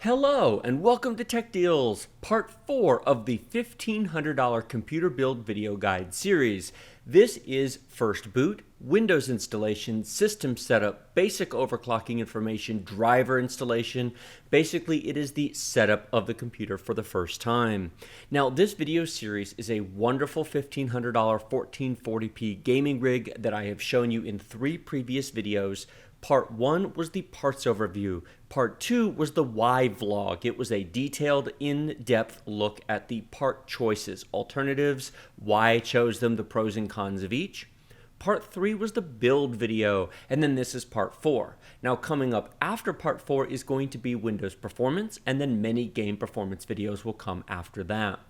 Hello and welcome to Tech Deals, part 4 of the $1,500 computer build video guide series. This is first boot, Windows installation, system setup, basic overclocking information, driver installation. Basically, it is the setup of the computer for the first time. Now, this video series is a wonderful $1,500 1440p gaming rig that I have shown you in 3 previous videos. Part 1 was the parts overview. Part 2 was the why vlog. It was a detailed, in-depth look at the part choices, alternatives, why I chose them, the pros and cons of each. Part 3 was the build video, and then this is part 4. Now coming up after part 4 is going to be Windows performance, and then many game performance videos will come after that.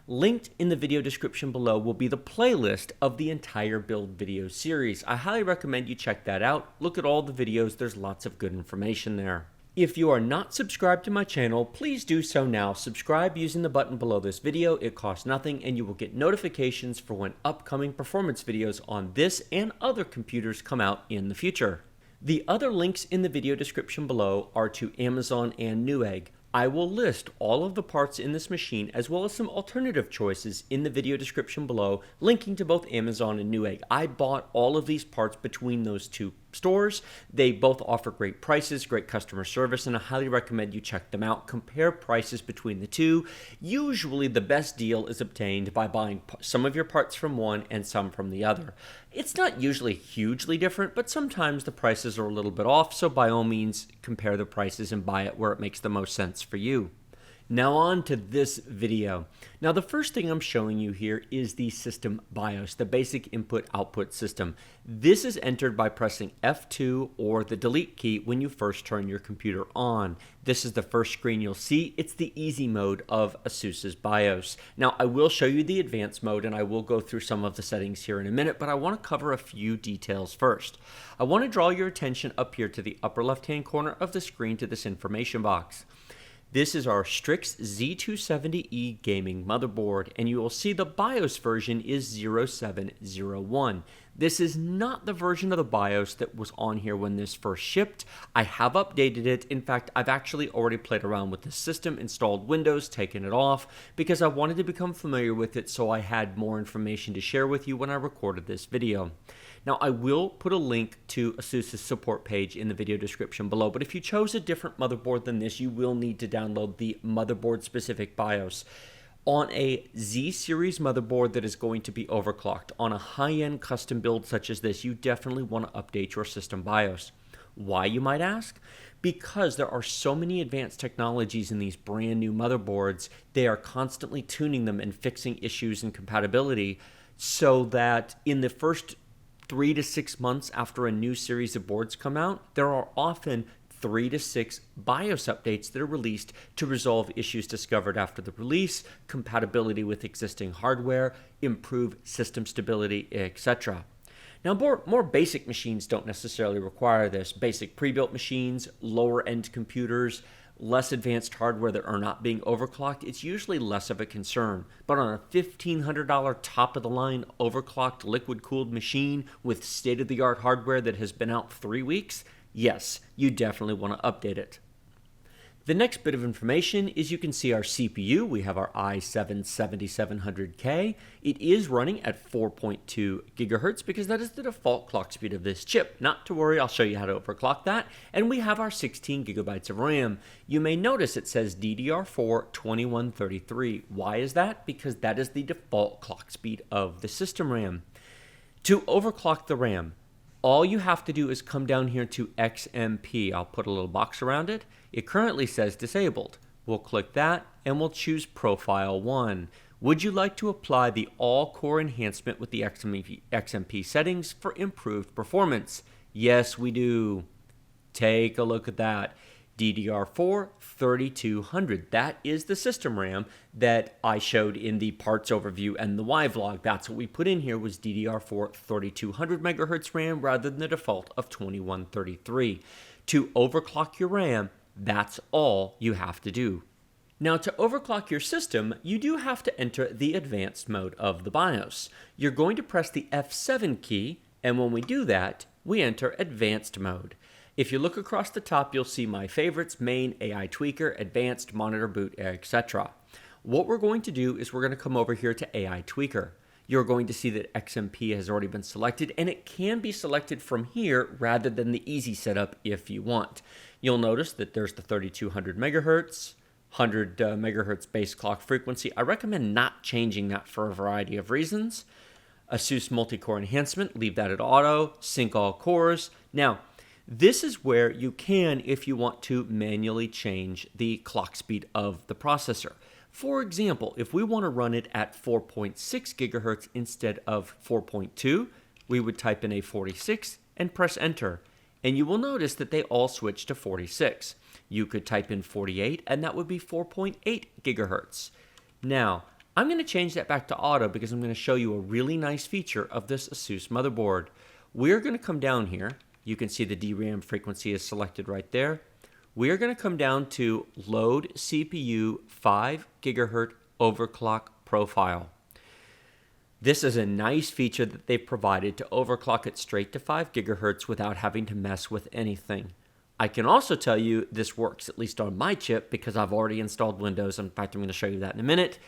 Linked in the video description below will be the playlist of the entire build video series. I highly recommend you check that out. Look at all the videos, there's lots of good information there. If you are not subscribed to my channel, please do so now. Subscribe using the button below this video. It costs nothing and you will get notifications for when upcoming performance videos on this and other computers come out in the future. The other links in the video description below are to Amazon and Newegg. I will list all of the parts in this machine as well as some alternative choices in the video description below, linking to both Amazon and Newegg. I bought all of these parts between those two stores. They both offer great prices, great customer service, and I highly recommend you check them out. Compare prices between the two. Usually the best deal is obtained by buying some of your parts from one and some from the other. It's not usually hugely different, but sometimes the prices are a little bit off, so by all means compare the prices and buy it where it makes the most sense for you. Now on to this video. Now the first thing I'm showing you here is the system BIOS, the basic input-output system. This is entered by pressing F2 or the delete key when you first turn your computer on. This is the first screen you'll see. It's the easy mode of ASUS's BIOS. Now I will show you the advanced mode and I will go through some of the settings here in a minute, but I want to cover a few details first. I want to draw your attention up here to the upper left-hand corner of the screen to this information box. This is our Strix Z270E gaming motherboard, and you will see the BIOS version is 0701. This is not the version of the BIOS that was on here when this first shipped. I have updated it. In fact, I've actually already played around with the system, installed Windows, taken it off, because I wanted to become familiar with it so I had more information to share with you when I recorded this video. Now, I will put a link to ASUS's support page in the video description below, but if you chose a different motherboard than this, you will need to download the motherboard-specific BIOS. On a Z-series motherboard that is going to be overclocked, on a high-end custom build such as this, you definitely want to update your system BIOS. Why, you might ask? Because there are so many advanced technologies in these brand new motherboards, they are constantly tuning them and fixing issues and compatibility so that in the first 3 to 6 months after a new series of boards come out, there are often 3 to 6 BIOS updates that are released to resolve issues discovered after the release, compatibility with existing hardware, improve system stability, etc. Now, more basic machines don't necessarily require this. Basic pre-built machines, lower-end computers, less advanced hardware that are not being overclocked, it's usually less of a concern. But on a $1,500 top-of-the-line overclocked liquid-cooled machine with state-of-the-art hardware that has been out 3 weeks, yes, you definitely want to update it. The next bit of information is you can see our CPU. We have our i7-7700k. It is running at 4.2 gigahertz because that is the default clock speed of this chip. Not to worry, I'll show you how to overclock that. And we have our 16 gigabytes of RAM. You may notice it says DDR4 2133. Why is that? Because that is the default clock speed of the system RAM. To overclock the RAM, all you have to do is come down here to XMP. I'll put a little box around it. It currently says disabled. We'll click that and we'll choose Profile 1. Would you like to apply the all-core enhancement with the XMP settings for improved performance? Yes, we do. Take a look at that. DDR4 3200. That is the system RAM that I showed in the parts overview and the why vlog. That's what we put in here was DDR4 3200 megahertz RAM rather than the default of 2133. To overclock your RAM, that's all you have to do. Now, to overclock your system, you do have to enter the advanced mode of the BIOS. You're going to press the F7 key, and when we do that, we enter advanced mode. If you look across the top, you'll see my favorites, main, AI tweaker, advanced, monitor, boot, etc. What we're going to do is we're going to come over here to AI tweaker. You're going to see that XMP has already been selected, and it can be selected from here rather than the easy setup if you want. You'll notice that there's the 3200 megahertz, 100 megahertz base clock frequency. I recommend not changing that for a variety of reasons. ASUS multi-core enhancement, leave that at auto, sync all cores. Now, this is where you can, if you want to, manually change the clock speed of the processor. For example, if we want to run it at 4.6 gigahertz instead of 4.2, we would type in a 46 and press enter. And you will notice that they all switch to 46. You could type in 48 and that would be 4.8 gigahertz. Now, I'm going to change that back to auto because I'm going to show you a really nice feature of this ASUS motherboard. We're going to come down here. You can see the DRAM frequency is selected right there. We are going to come down to load CPU 5 gigahertz overclock profile. This is a nice feature that they've provided to overclock it straight to 5 gigahertz without having to mess with anything. I can also tell you this works, at least on my chip, because I've already installed Windows. In fact, I'm going to show you that in a minute.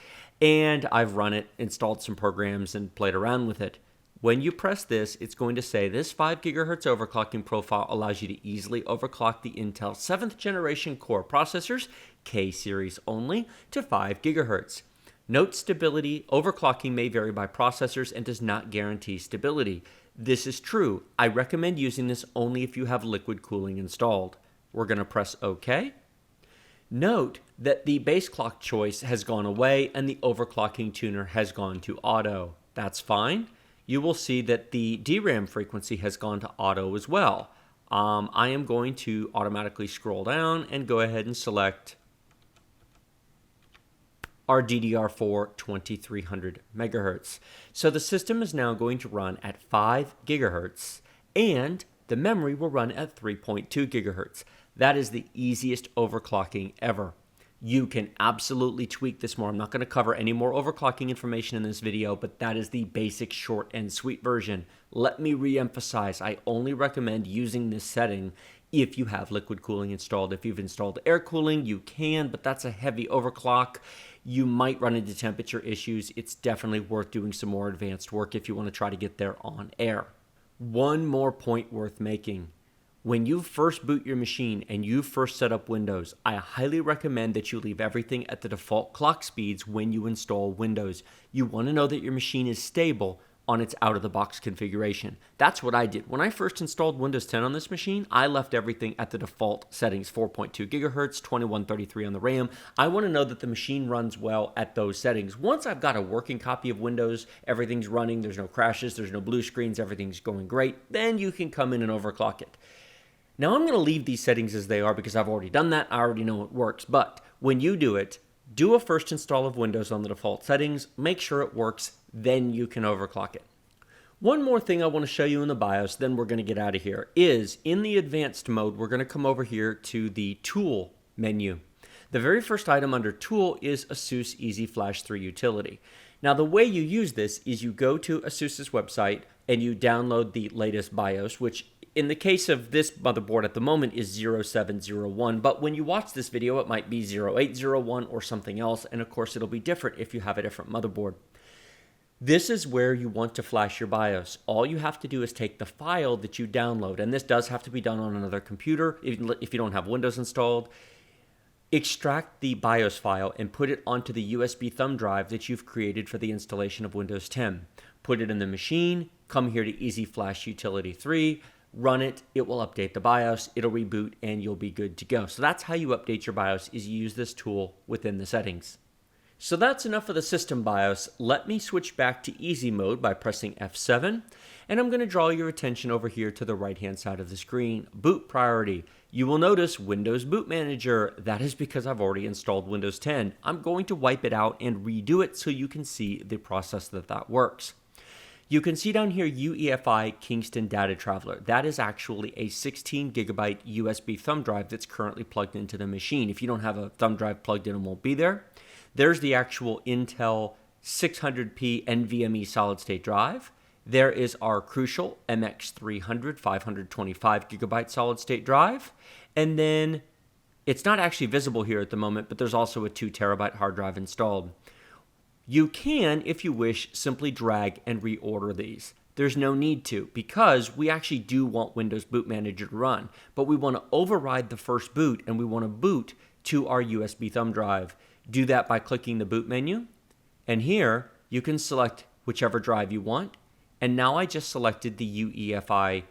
And I've run it, installed some programs, and played around with it. When you press this, it's going to say this 5 gigahertz overclocking profile allows you to easily overclock the Intel 7th generation core processors, K series only, to 5 gigahertz. Note stability, overclocking may vary by processors and does not guarantee stability. This is true. I recommend using this only if you have liquid cooling installed. We're going to press OK. Note that the base clock choice has gone away and the overclocking tuner has gone to auto. That's fine. You will see that the DRAM frequency has gone to auto as well. I am going to automatically scroll down and go ahead and select our DDR4 2300 megahertz. So the system is now going to run at 5 gigahertz and the memory will run at 3.2 gigahertz. That is the easiest overclocking ever. You can absolutely tweak this more. I'm not going to cover any more overclocking information in this video, but that is the basic short and sweet version. Let me re-emphasize, I only recommend using this setting if you have liquid cooling installed. If you've installed air cooling, you can, but that's a heavy overclock. You might run into temperature issues. It's definitely worth doing some more advanced work if you want to try to get there on air. One more point worth making. When you first boot your machine and you first set up Windows, I highly recommend that you leave everything at the default clock speeds when you install Windows. You want to know that your machine is stable on its out-of-the-box configuration. That's what I did. When I first installed Windows 10 on this machine, I left everything at the default settings, 4.2 gigahertz, 2133 on the RAM. I want to know that the machine runs well at those settings. Once I've got a working copy of Windows, everything's running, there's no crashes, there's no blue screens, everything's going great, then you can come in and overclock it. Now I'm going to leave these settings as they are because I've already done that. I already know it works. But when you do it, do a first install of Windows on the default settings. Make sure it works. Then you can overclock it. One more thing I want to show you in the BIOS, then we're going to get out of here, is in the advanced mode, we're going to come over here to the Tool menu. The very first item under Tool is ASUS Easy Flash 3 Utility. Now the way you use this is you go to ASUS's website and you download the latest BIOS, which in the case of this motherboard at the moment is 0701, but when you watch this video, it might be 0801 or something else, and of course it'll be different if you have a different motherboard. This is where you want to flash your BIOS. All you have to do is take the file that you download, and this does have to be done on another computer if you don't have Windows installed. Extract the BIOS file and put it onto the USB thumb drive that you've created for the installation of Windows 10. Put it in the machine, come here to Easy Flash Utility 3, run it, it will update the BIOS, it'll reboot, and you'll be good to go. So that's how you update your BIOS, is you use this tool within the settings. So that's enough of the system BIOS. Let me switch back to easy mode by pressing F7, and I'm going to draw your attention over here to the right-hand side of the screen. Boot priority. You will notice Windows Boot Manager. That is because I've already installed Windows 10. I'm going to wipe it out and redo it so you can see the process that works. You can see down here UEFI Kingston Data Traveler. That is actually a 16 gigabyte USB thumb drive that's currently plugged into the machine. If you don't have a thumb drive plugged in, it won't be there. There's the actual Intel 600p NVMe solid state drive. There is our crucial MX300 525 gigabyte solid state drive. And then it's not actually visible here at the moment, but there's also a 2 terabyte hard drive installed. You can, if you wish, simply drag and reorder these. There's no need to, because we actually do want Windows Boot Manager to run, but we want to override the first boot and we want to boot to our USB thumb drive. Do that by clicking the boot menu, and here you can select whichever drive you want. And now I just selected the UEFI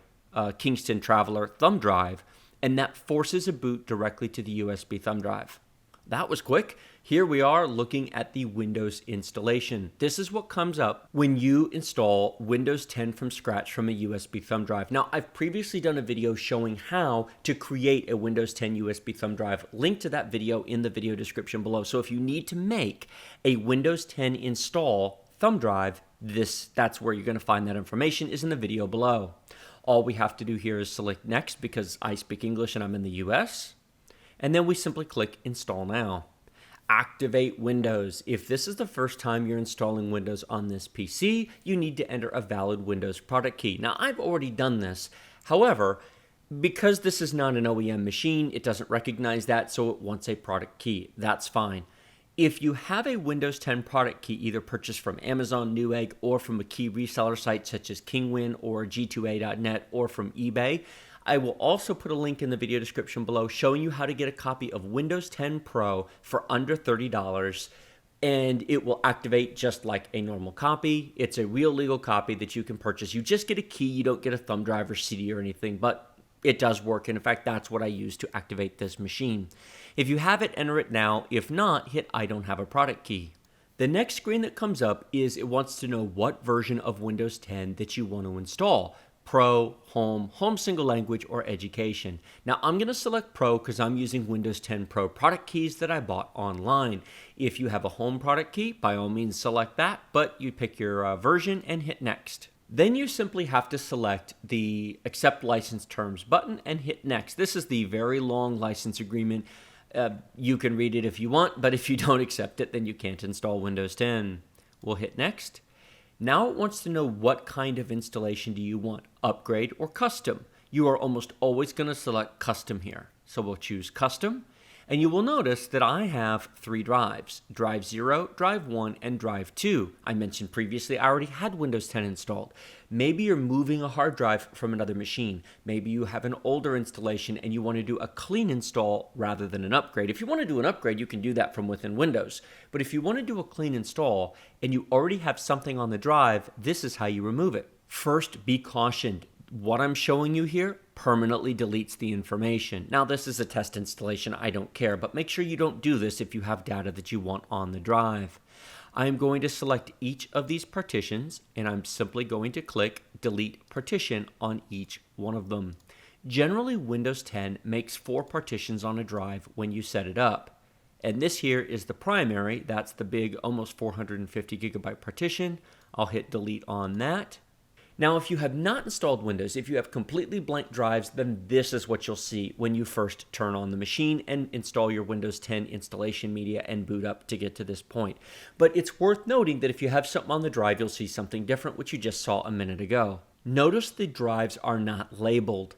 Kingston Traveler thumb drive, and that forces a boot directly to the USB thumb drive. That was quick. Here we are looking at the Windows installation. This is what comes up when you install Windows 10 from scratch from a USB thumb drive. Now, I've previously done a video showing how to create a Windows 10 USB thumb drive. Link to that video in the video description below. So if you need to make a Windows 10 install thumb drive, that's where you're going to find that information is in the video below. All we have to do here is select next because I speak English and I'm in the US. And then we simply click Install Now. Activate Windows. If this is the first time you're installing Windows on this PC, you need to enter a valid Windows product key. Now, I've already done this. However, because this is not an OEM machine, it doesn't recognize that, so it wants a product key. That's fine. If you have a Windows 10 product key, either purchased from Amazon, Newegg, or from a key reseller site such as Kingwin or G2A.net or from eBay, I will also put a link in the video description below showing you how to get a copy of Windows 10 Pro for under $30, and it will activate just like a normal copy. It's a real legal copy that you can purchase. You just get a key, you don't get a thumb drive or CD or anything, but it does work, and in fact, that's what I use to activate this machine. If you have it, enter it now. If not, hit I don't have a product key. The next screen that comes up is it wants to know what version of Windows 10 that you want to install. Pro, Home single language, or Education. Now I'm going to select Pro because I'm using Windows 10 Pro product keys that I bought online. If you have a Home product key, by all means select that, but you pick your version and hit Next. Then you simply have to select the Accept License Terms button and hit Next. This is the very long license agreement. You can read it if you want, but if you don't accept it, then you can't install Windows 10. We'll hit Next. Now it wants to know what kind of installation do you want, upgrade or custom. You are almost always going to select custom here. So we'll choose custom, and you will notice that I have 3 drives, drive 0, drive 1, and drive 2. I mentioned previously I already had Windows 10 installed. Maybe you're moving a hard drive from another machine. Maybe you have an older installation and you want to do a clean install rather than an upgrade. If you want to do an upgrade, you can do that from within Windows. But if you want to do a clean install and you already have something on the drive, this is how you remove it. First, be cautioned. What I'm showing you here permanently deletes the information. Now, this is a test installation. I don't care, but make sure you don't do this if you have data that you want on the drive. I'm going to select each of these partitions, and I'm simply going to click Delete Partition on each one of them. Generally, Windows 10 makes 4 partitions on a drive when you set it up. And this here is the primary. That's the big, almost 450 gigabyte partition. I'll hit Delete on that. Now, if you have not installed Windows, if you have completely blank drives, then this is what you'll see when you first turn on the machine and install your Windows 10 installation media and boot up to get to this point. But it's worth noting that if you have something on the drive, you'll see something different, which you just saw a minute ago. Notice the drives are not labeled.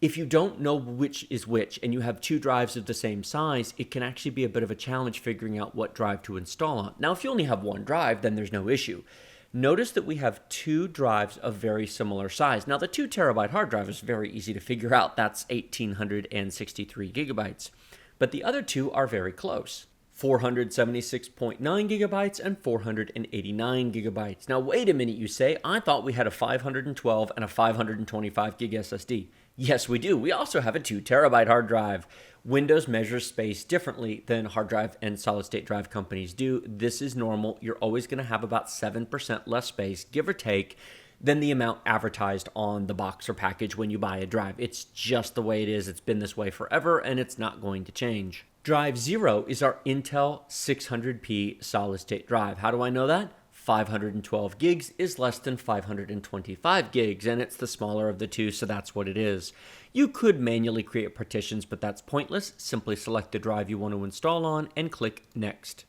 If you don't know which is which and you have 2 drives of the same size, it can actually be a bit of a challenge figuring out what drive to install on. Now, if you only have 1 drive, then there's no issue. Notice that we have 2 drives of very similar size. Now, the 2 terabyte hard drive is very easy to figure out. That's 1,863 gigabytes. But the other 2 are very close. 476.9 gigabytes and 489 gigabytes. Now, wait a minute, you say. I thought we had a 512 and a 525 gig SSD. Yes, we do. We also have a 2 terabyte hard drive. Windows measures space differently than hard drive and solid state drive companies do. This is normal. You're always going to have about 7% less space, give or take, than the amount advertised on the box or package when you buy a drive. It's just the way it is. It's been this way forever, and it's not going to change. Drive 0 is our Intel 600p solid state drive. How do I know that? 512 gigs is less than 525 gigs, and it's the smaller of the 2, so that's what it is. You could manually create partitions, but that's pointless. Simply select the drive you want to install on and click Next.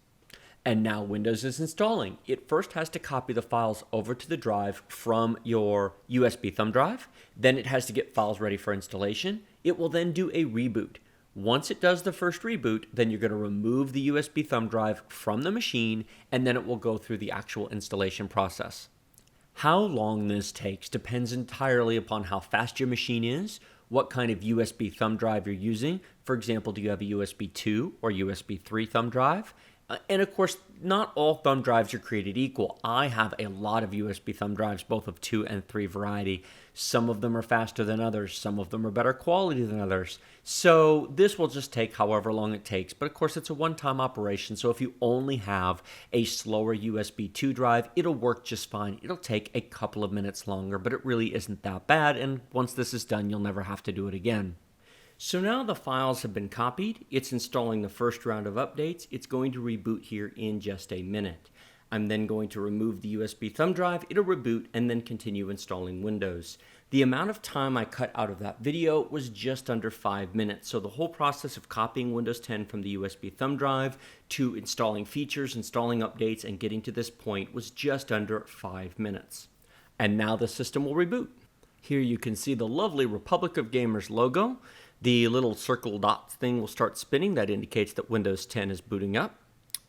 And now Windows is installing. It first has to copy the files over to the drive from your USB thumb drive. Then it has to get files ready for installation. It will then do a reboot. Once it does the first reboot, then you're going to remove the USB thumb drive from the machine, and then it will go through the actual installation process. How long this takes depends entirely upon how fast your machine is, what kind of USB thumb drive you're using. For example, do you have a USB 2 or USB 3 thumb drive? And of course, not all thumb drives are created equal. I have a lot of USB thumb drives, both of 2 and 3 variety. Some of them are faster than others. Some of them are better quality than others. So this will just take however long it takes. But of course, it's a one-time operation. So if you only have a slower USB 2 drive, it'll work just fine. It'll take a couple of minutes longer, but it really isn't that bad. And once this is done, you'll never have to do it again. So now the files have been copied. It's installing the first round of updates. It's going to reboot here in just a minute. I'm then going to remove the USB thumb drive. It'll reboot and then continue installing Windows. The amount of time I cut out of that video was just under 5 minutes. So the whole process of copying Windows 10 from the USB thumb drive to installing features, installing updates, and getting to this point was just under 5 minutes. And now the system will reboot. Here you can see the lovely Republic of Gamers logo. The little circle dots thing will start spinning. That indicates that Windows 10 is booting up.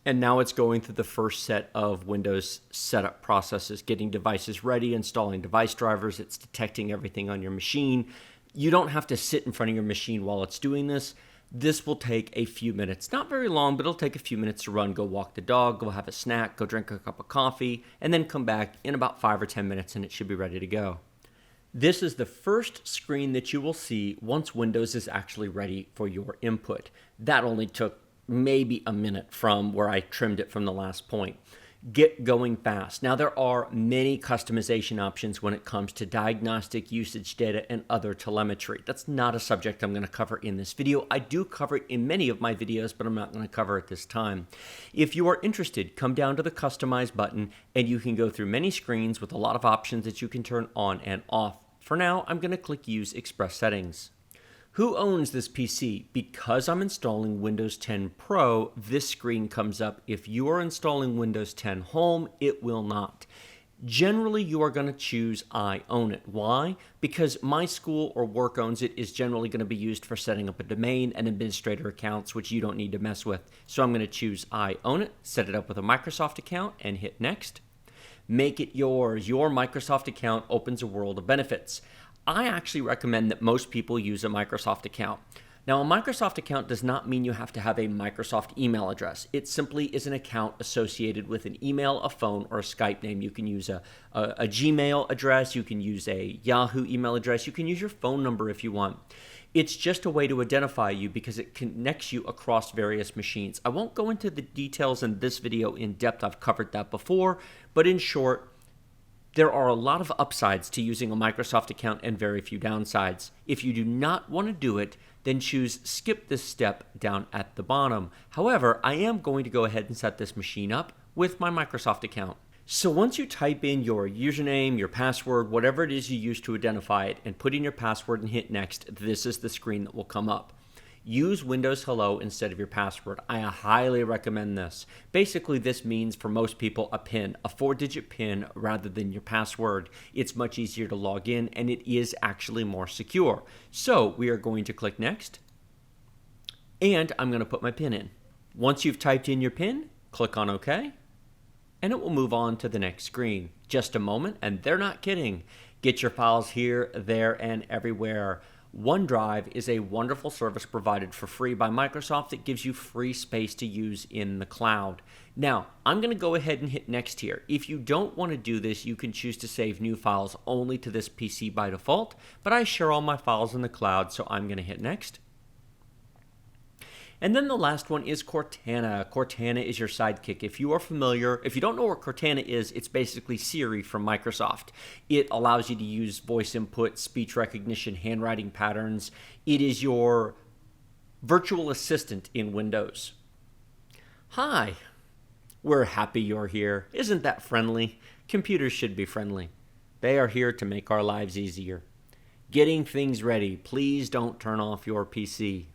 And now it's going through the first set of Windows setup processes, getting devices ready, installing device drivers. It's detecting everything on your machine. You don't have to sit in front of your machine while it's doing this. This will take a few minutes. Not very long, but it'll take a few minutes to run. Go walk the dog, go have a snack, go drink a cup of coffee, and then come back in about 5 or 10 minutes and it should be ready to go. This is the first screen that you will see once Windows is actually ready for your input. That only took maybe a minute from where I trimmed it from the last point. Get going fast. Now there are many customization options when it comes to diagnostic usage data and other telemetry. That's not a subject I'm going to cover in this video. I do cover it in many of my videos, but I'm not going to cover it this time. If you are interested, come down to the Customize button and you can go through many screens with a lot of options that you can turn on and off. For now, I'm going to click Use Express Settings. Who owns this PC? Because I'm installing Windows 10 Pro, this screen comes up. If you are installing Windows 10 Home, it will not. Generally, you are going to choose I own it. Why? Because my school or work owns it is generally going to be used for setting up a domain and administrator accounts, which you don't need to mess with. So I'm going to choose I own it, set it up with a Microsoft account, and hit Next. Make it yours. Your Microsoft account opens a world of benefits. I actually recommend that most people use a Microsoft account. Now, a Microsoft account does not mean you have to have a Microsoft email address. It simply is an account associated with an email, a phone, or a Skype name. You can use a Gmail address. You can use a Yahoo email address. You can use your phone number if you want. It's just a way to identify you because it connects you across various machines. I won't go into the details in this video in depth. I've covered that before. But in short, there are a lot of upsides to using a Microsoft account and very few downsides. If you do not want to do it, then choose skip this step down at the bottom. However, I am going to go ahead and set this machine up with my Microsoft account. So once you type in your username, your password, whatever it is you use to identify it, and put in your password and hit next, this is the screen that will come up. Use Windows Hello instead of your password. I highly recommend this. Basically, this means for most people a PIN, a 4-digit PIN rather than your password. It's much easier to log in and it is actually more secure. So we are going to click Next and I'm going to put my PIN in. Once you've typed in your PIN, click on OK and it will move on to the next screen. Just a moment and they're not kidding. Get your files here, there, and everywhere. OneDrive is a wonderful service provided for free by Microsoft that gives you free space to use in the cloud. Now, I'm going to go ahead and hit Next here. If you don't want to do this, you can choose to save new files only to this PC by default, but I share all my files in the cloud, so I'm going to hit Next. And then the last one is Cortana. Cortana is your sidekick. If you are familiar, if you don't know what Cortana is, it's basically Siri from Microsoft. It allows you to use voice input, speech recognition, handwriting patterns. It is your virtual assistant in Windows. Hi, we're happy you're here. Isn't that friendly? Computers should be friendly. They are here to make our lives easier. Getting things ready. Please don't turn off your PC.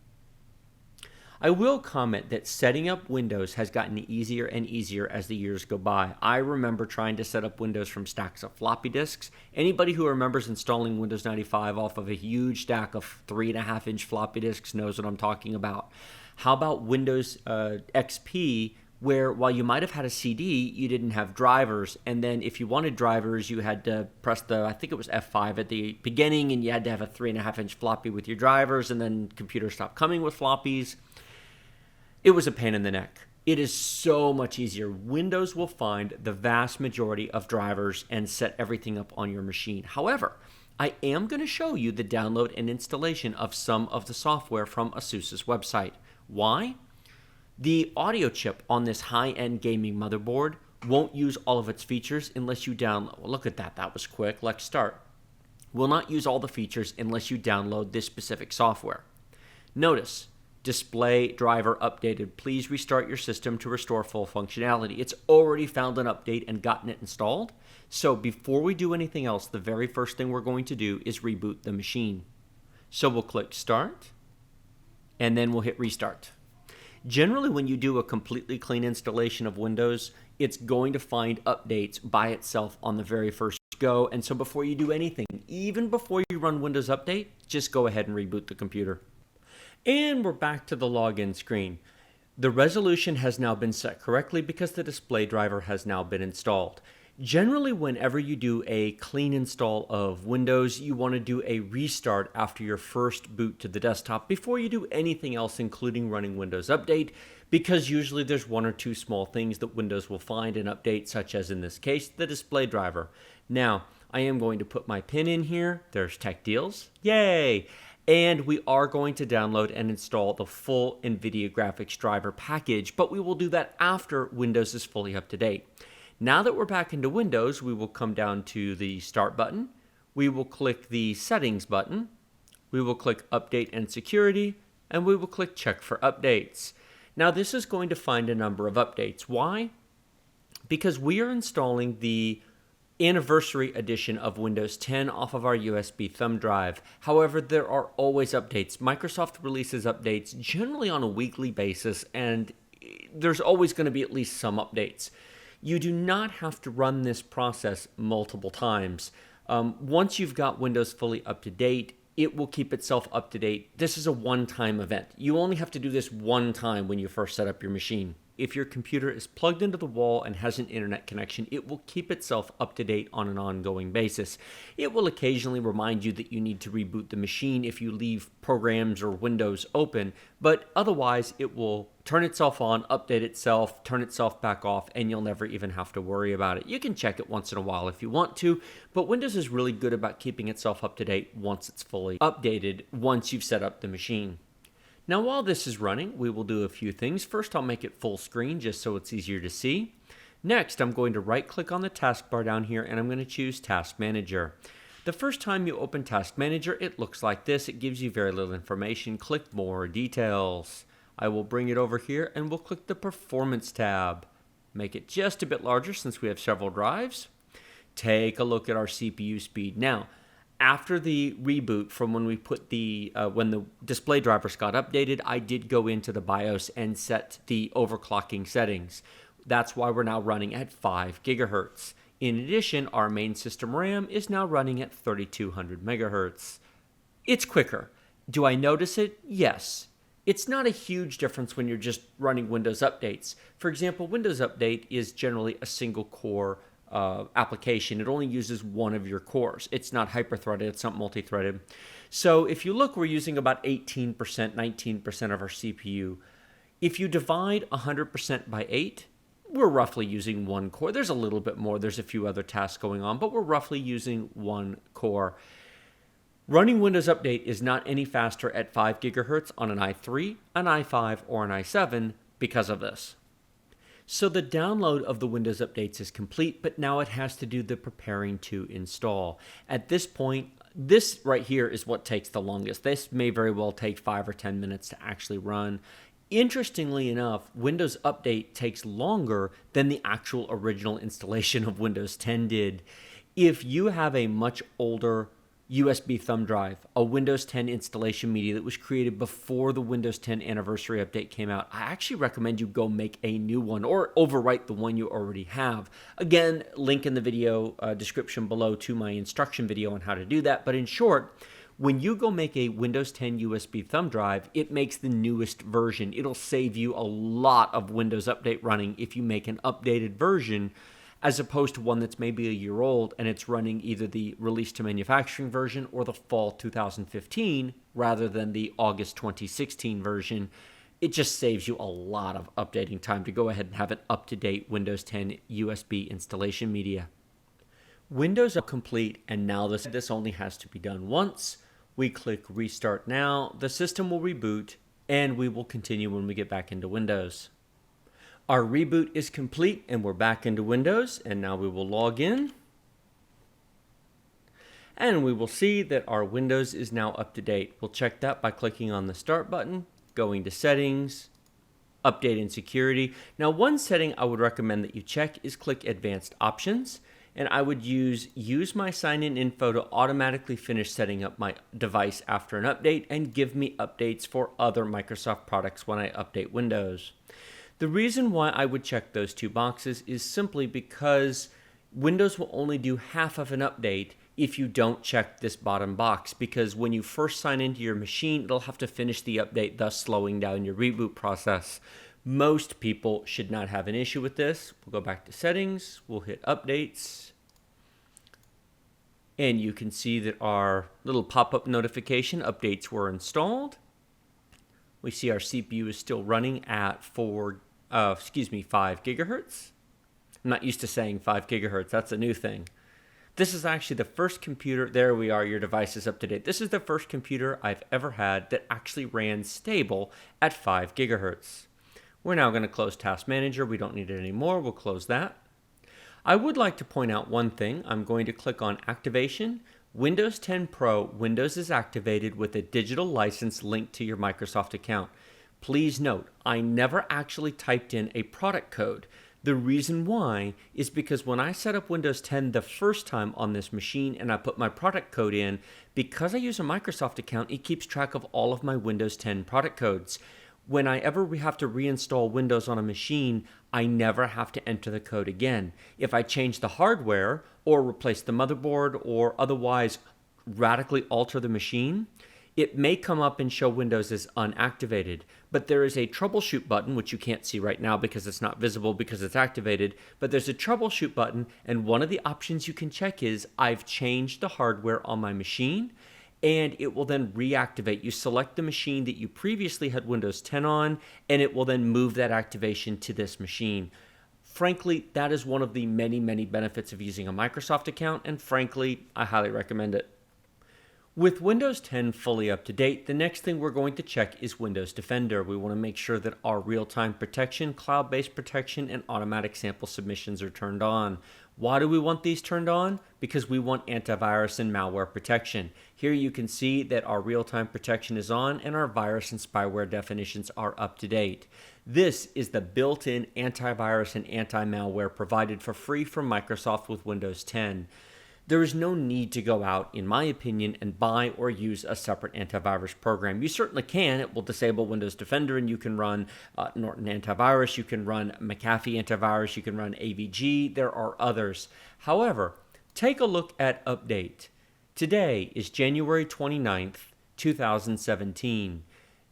I will comment that setting up Windows has gotten easier and easier as the years go by. I remember trying to set up Windows from stacks of floppy disks. Anybody who remembers installing Windows 95 off of a huge stack of 3.5-inch floppy disks knows what I'm talking about. How about Windows XP, where while you might have had a CD, you didn't have drivers, and then if you wanted drivers, you had to press I think it was F5 at the beginning, and you had to have a 3.5-inch floppy with your drivers, and then computers stopped coming with floppies. It was a pain in the neck. It is so much easier. Windows will find the vast majority of drivers and set everything up on your machine. However, I am going to show you the download and installation of some of the software from ASUS's website. Why? The audio chip on this high-end gaming motherboard won't use all of its features unless you download. Well, look at that. That was quick. Let's start. Will not use all the features unless you download this specific software. Notice, display driver updated. Please restart your system to restore full functionality. It's already found an update and gotten it installed. So before we do anything else, the very first thing we're going to do is reboot the machine. So we'll click Start, and then we'll hit Restart. Generally, when you do a completely clean installation of Windows, it's going to find updates by itself on the very first go. And so before you do anything, even before you run Windows Update, just go ahead and reboot the computer. And we're back to the login screen. The resolution has now been set correctly because the display driver has now been installed. Generally, whenever you do a clean install of Windows, you want to do a restart after your first boot to the desktop before you do anything else, including running Windows Update, because usually there's one or two small things that Windows will find and update, such as in this case, the display driver. Now, I am going to put my pin in here. There's Tech Deals. Yay! And we are going to download and install the full NVIDIA graphics driver package, but we will do that after Windows is fully up to date. Now that we're back into Windows, we will come down to the Start button. We will click the Settings button. We will click Update and Security, and we will click Check for Updates. Now this is going to find a number of updates. Why? Because we are installing the anniversary edition of Windows 10 off of our USB thumb drive. However, there are always updates. Microsoft releases updates generally on a weekly basis, and there's always going to be at least some updates. You do not have to run this process multiple times. Once you've got Windows fully up to date, it will keep itself up to date. This is a one-time event. You only have to do this one time when you first set up your machine. If your computer is plugged into the wall and has an internet connection, it will keep itself up to date on an ongoing basis. It will occasionally remind you that you need to reboot the machine if you leave programs or windows open, but otherwise it will turn itself on, update itself, turn itself back off, and you'll never even have to worry about it. You can check it once in a while if you want to, but Windows is really good about keeping itself up to date once it's fully updated, once you've set up the machine. Now while this is running, we will do a few things. First, I'll make it full screen just so it's easier to see. Next, I'm going to right-click on the taskbar down here and I'm going to choose Task Manager. The first time you open Task Manager, it looks like this. It gives you very little information. Click More Details. I will bring it over here and we'll click the Performance tab. Make it just a bit larger since we have several drives. Take a look at our CPU speed. Now, after the reboot from when we put when the display drivers got updated, I did go into the BIOS and set the overclocking settings. That's why we're now running at 5 gigahertz. In addition, our main system RAM is now running at 3200 megahertz. It's quicker. Do I notice it? Yes. It's not a huge difference when you're just running Windows updates. For example, Windows Update is generally a single core application. It only uses one of your cores. It's not hyper-threaded, it's not multi-threaded. So if you look, we're using about 18%, 19% of our CPU. If you divide 100% by 8, we're roughly using one core. There's a little bit more, there's a few other tasks going on, but we're roughly using one core. Running Windows Update is not any faster at 5 gigahertz on an i3, an i5, or an i7 because of this. So the download of the Windows updates is complete, but now it has to do the preparing to install. At this point, this right here is what takes the longest. This may very well take 5 or 10 minutes to actually run. Interestingly enough, Windows Update takes longer than the actual original installation of Windows 10 did. If you have a much older USB thumb drive, a Windows 10 installation media that was created before the Windows 10 anniversary update came out. I actually recommend you go make a new one or overwrite the one you already have. Again, link in the video description below to my instruction video on how to do that. But in short, when you go make a Windows 10 USB thumb drive, it makes the newest version. It'll save you a lot of Windows Update running if you make an updated version, as opposed to one that's maybe a year old and it's running either the release to manufacturing version or the fall 2015 rather than the August 2016 version. It just saves you a lot of updating time to go ahead and have an up-to-date Windows 10 USB installation media. Windows are complete, and now this only has to be done once. We click Restart Now, the system will reboot, and we will continue when we get back into Windows. Our reboot is complete and we're back into Windows, and now we will log in. And we will see that our Windows is now up to date. We'll check that by clicking on the Start button, going to Settings, Update and Security. Now, one setting I would recommend that you check is click Advanced Options, and I would use my sign-in info to automatically finish setting up my device after an update and give me updates for other Microsoft products when I update Windows. The reason why I would check those two boxes is simply because Windows will only do half of an update if you don't check this bottom box, because when you first sign into your machine, it'll have to finish the update, thus slowing down your reboot process. Most people should not have an issue with this. We'll go back to Settings, we'll hit Updates, and you can see that our little pop-up notification updates were installed. We see our CPU is still running at 5 gigahertz. I'm not used to saying 5 gigahertz. That's a new thing. This is actually the first computer. There we are. Your device is up to date. This is the first computer I've ever had that actually ran stable at 5 gigahertz. We're now going to close Task Manager. We don't need it anymore. We'll close that. I would like to point out one thing. I'm going to click on Activation. Windows 10 Pro, Windows is activated with a digital license linked to your Microsoft account. Please note, I never actually typed in a product code. The reason why is because when I set up Windows 10 the first time on this machine and I put my product code in, because I use a Microsoft account, it keeps track of all of my Windows 10 product codes. Whenever we have to reinstall Windows on a machine, I never have to enter the code again. If I change the hardware or replace the motherboard or otherwise radically alter the machine, it may come up and show Windows as unactivated, but there is a troubleshoot button, which you can't see right now because it's not visible because it's activated, but there's a troubleshoot button, and one of the options you can check is I've changed the hardware on my machine, and it will then reactivate. You select the machine that you previously had Windows 10 on, and it will then move that activation to this machine. Frankly, that is one of the many, many benefits of using a Microsoft account, and frankly, I highly recommend it. With Windows 10 fully up to date, the next thing we're going to check is Windows Defender. We want to make sure that our real-time protection, cloud-based protection, and automatic sample submissions are turned on. Why do we want these turned on? Because we want antivirus and malware protection. Here you can see that our real-time protection is on and our virus and spyware definitions are up to date. This is the built-in antivirus and anti-malware provided for free from Microsoft with Windows 10. There is no need to go out, in my opinion, and buy or use a separate antivirus program. You certainly can. It will disable Windows Defender, and you can run Norton Antivirus, you can run McAfee Antivirus, you can run AVG. There are others. However, take a look at Update. Today is January 29th, 2017.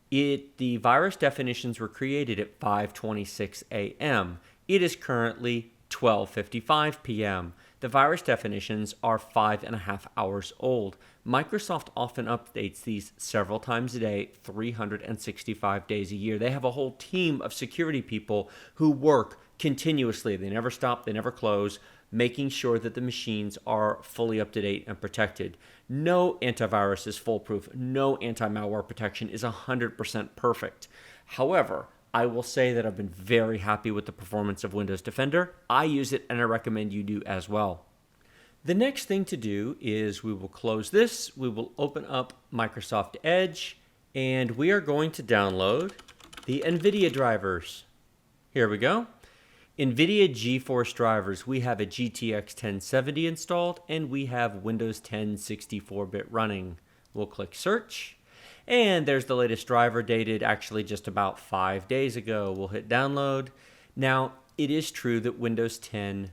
The virus definitions were created at 5:26 a.m. It is currently 12:55 p.m. The virus definitions are 5.5 hours old. Microsoft often updates these several times a day, 365 days a year. They have a whole team of security people who work continuously. They never stop, they never close, making sure that the machines are fully up to date and protected. No antivirus is foolproof. No anti-malware protection is 100% perfect. However, I will say that I've been very happy with the performance of Windows Defender. I use it and I recommend you do as well. The next thing to do is we will close this. We will open up Microsoft Edge and we are going to download the NVIDIA drivers. Here we go. NVIDIA GeForce drivers, we have a GTX 1070 installed, and we have Windows 10 64-bit running. We'll click search, and there's the latest driver dated actually just about 5 days ago. We'll hit download. Now, it is true that Windows 10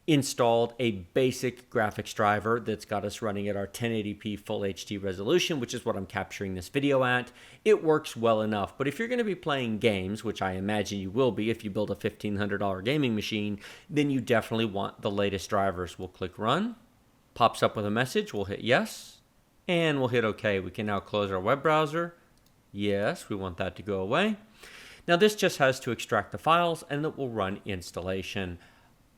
installed a basic graphics driver that's got us running at our 1080p full HD resolution, which is what I'm capturing this video at. It works well enough, but if you're going to be playing games, which I imagine you will be if you build a $1,500 gaming machine, then you definitely want the latest drivers. We'll click run, pops up with a message, we'll hit yes, and we'll hit OK. We can now close our web browser. Yes, we want that to go away. Now this just has to extract the files and it will run installation.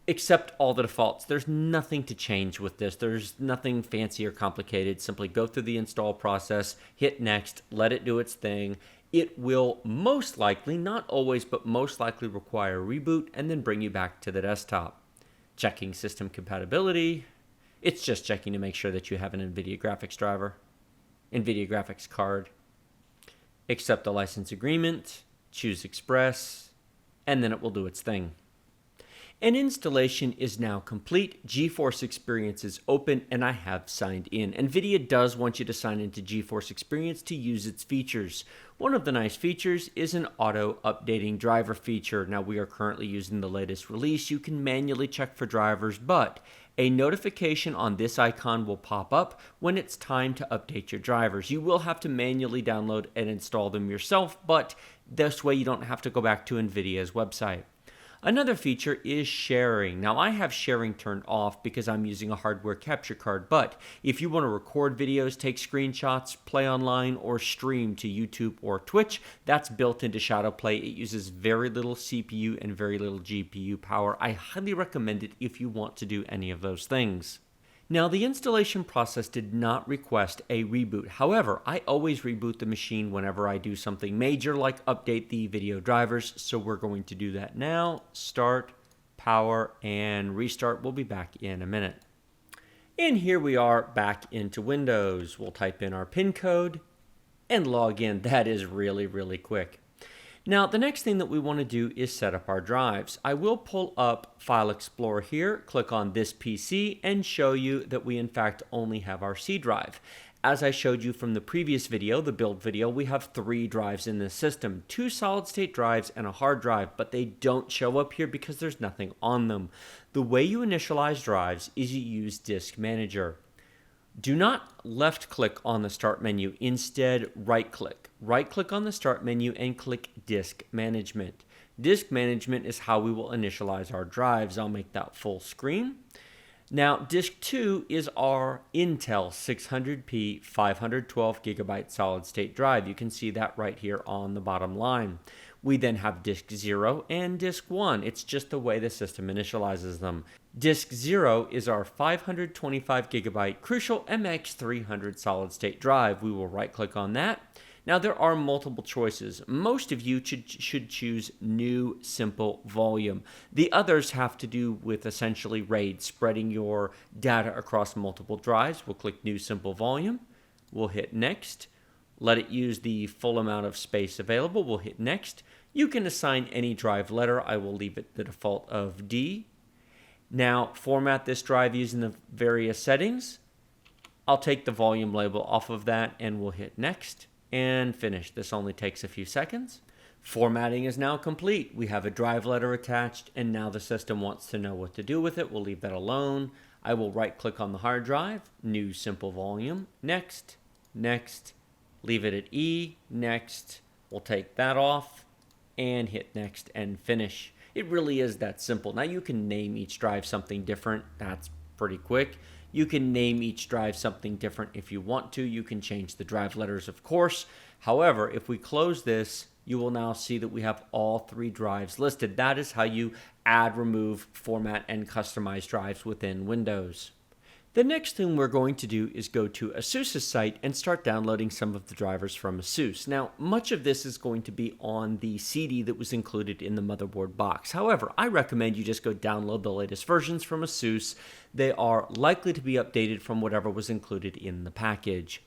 Accept all the defaults. There's nothing to change with this. There's nothing fancy or complicated. Simply go through the install process, hit next, let it do its thing. It will most likely, not always, but most likely require a reboot and then bring you back to the desktop. Checking system compatibility. It's just checking to make sure that you have an NVIDIA graphics driver, NVIDIA graphics card. Accept the license agreement, choose Express, and then it will do its thing. An installation is now complete. GeForce Experience is open and I have signed in. NVIDIA does want you to sign into GeForce Experience to use its features. One of the nice features is an auto updating driver feature. Now we are currently using the latest release. You can manually check for drivers, but a notification on this icon will pop up when it's time to update your drivers. You will have to manually download and install them yourself, but this way you don't have to go back to NVIDIA's website. Another feature is sharing. Now I have sharing turned off because I'm using a hardware capture card, but if you want to record videos, take screenshots, play online, or stream to YouTube or Twitch, that's built into ShadowPlay. It uses very little CPU and very little GPU power. I highly recommend it if you want to do any of those things. Now, the installation process did not request a reboot. However, I always reboot the machine whenever I do something major like update the video drivers, so we're going to do that now. Start, power, and restart. We'll be back in a minute. And here we are back into Windows. We'll type in our PIN code and log in. That is really, really quick. Now, the next thing that we want to do is set up our drives. I will pull up File Explorer here, click on this PC, and show you that we in fact only have our C drive. As I showed you from the previous video, the build video, we have 3 drives in this system, 2 solid-state drives and a hard drive, but they don't show up here because there's nothing on them. The way you initialize drives is you use Disk Manager. Do not left-click on the Start menu. Instead, right-click. Right-click on the Start menu and click Disk Management. Disk Management is how we will initialize our drives. I'll make that full screen. Now, Disk 2 is our Intel 600p 512GB solid-state drive. You can see that right here on the bottom line. We then have Disk 0 and Disk 1. It's just the way the system initializes them. Disk 0 is our 525GB Crucial MX300 solid-state drive. We will right-click on that. Now, there are multiple choices. Most of you should choose New Simple Volume. The others have to do with essentially RAID, spreading your data across multiple drives. We'll click New Simple Volume. We'll hit Next. Let it use the full amount of space available. We'll hit Next. You can assign any drive letter. I will leave it the default of D. Now, format this drive using the various settings. I'll take the volume label off of that and we'll hit Next and finish. This only takes a few seconds. Formatting is now complete. We have a drive letter attached and now the system wants to know what to do with it. We'll leave that alone. I will right-click on the hard drive, New Simple Volume, Next, Next. Leave it at E, Next. We'll take that off and hit Next and finish. It really is that simple. Now you can name each drive something different. That's pretty quick. You can name each drive something different if you want to. You can change the drive letters, of course. However, if we close this, you will now see that we have all 3 drives listed. That is how you add, remove, format, and customize drives within Windows. The next thing we're going to do is go to ASUS's site and start downloading some of the drivers from ASUS. Now, much of this is going to be on the CD that was included in the motherboard box. However, I recommend you just go download the latest versions from ASUS. They are likely to be updated from whatever was included in the package.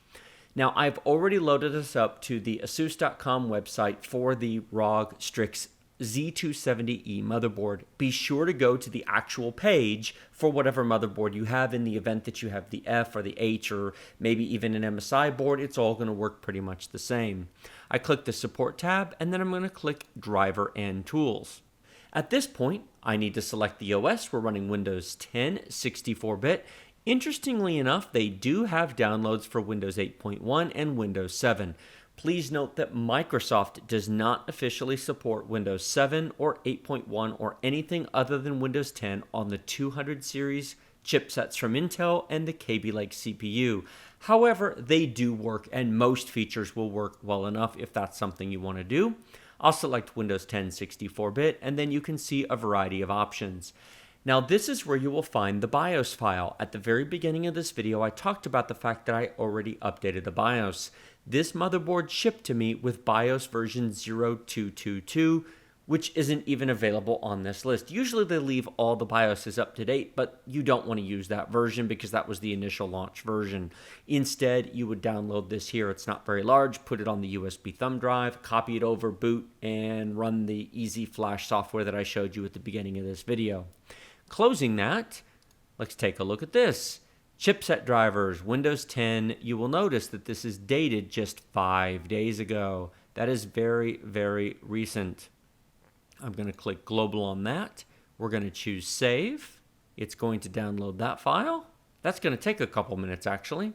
Now, I've already loaded us up to the asus.com website for the ROG Strix Z270E motherboard. Be sure to go to the actual page for whatever motherboard you have. In the event that you have the F or the H or maybe even an MSI board, it's all going to work pretty much the same. I click the support tab and then I'm going to click driver and tools. At this point, I need to select the OS. We're running Windows 10 64-bit. Interestingly enough, they do have downloads for Windows 8.1 and Windows 7. Please note that Microsoft does not officially support Windows 7 or 8.1 or anything other than Windows 10 on the 200 series chipsets from Intel and the Kaby Lake CPU. However, they do work and most features will work well enough if that's something you want to do. I'll select Windows 10 64-bit and then you can see a variety of options. Now this is where you will find the BIOS file. At the very beginning of this video, I talked about the fact that I already updated the BIOS. This motherboard shipped to me with BIOS version 0222, which isn't even available on this list. Usually they leave all the BIOSes up to date, but you don't want to use that version because that was the initial launch version. Instead, you would download this here. It's not very large. Put it on the USB thumb drive, copy it over, boot, and run the Easy Flash software that I showed you at the beginning of this video. Closing that, let's take a look at this. Chipset drivers, Windows 10. You will notice that this is dated just 5 days ago. That is very, very recent. I'm going to click global on that. We're going to choose save. It's going to download that file. That's going to take a couple minutes actually.